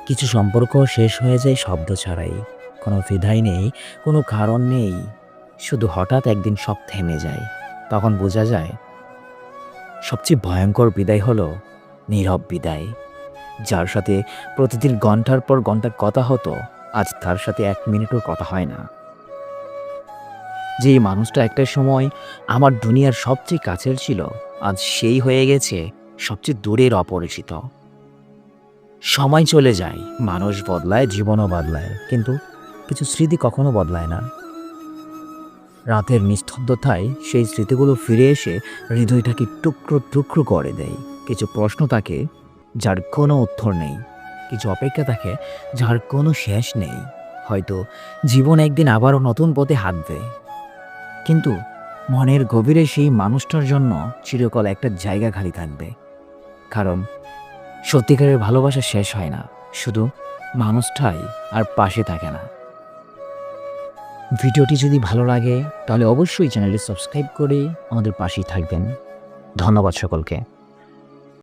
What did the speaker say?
কিছু সম্পর্ক শেষ হয়ে যায় শব্দ ছাড়াই। কোনো দ্বিধাই নেই, কোনো কারণ নেই। শুধু হঠাৎ একদিন সব থেমে যায়। তখন বোঝা যায় সবচেয়ে ভয়ঙ্কর বিদায় হলো নীরব বিদায়। যার সাথে প্রতিদিন ঘন্টার পর ঘন্টা কথা হতো, আজ তার সাথে ১ মিনিটও কথা হয় না। যেই মানুষটা একটা সময় আমার দুনিয়ার সবচেয়ে কাছের ছিল, আজ সেই হয়ে গেছে সবচেয়ে দূরের অপরিচিত। সময় চলে যায়, মানুষ বদলায়, জীবনও বদলায়, কিন্তু কিছু স্মৃতি কখনো বদলায় না। রাতের নিস্তব্ধতায় সেই স্মৃতিগুলো ফিরে এসে হৃদয়টাকে টুকরো টুকরো করে দেয়। কিছু প্রশ্ন থাকে যার কোনো উত্তর নেই, কিছু অপেক্ষা থাকে যার কোনো শেষ নেই। হয়তো জীবন একদিন আবারও নতুন পথে হাঁটবে, কিন্তু মনের গভীরে সেই মানুষটার জন্য চিরকাল একটা জায়গা খালি থাকবে। কারণ সত্যিকারের ভালোবাসা শেষ হয় না, শুধু মানুষটাই আর পাশে থাকে না। ভিডিওটি যদি ভালো লাগে তাহলে অবশ্যই চ্যানেলটি সাবস্ক্রাইব করে আমাদের পাশেই থাকবেন। ধন্যবাদ সকলকে।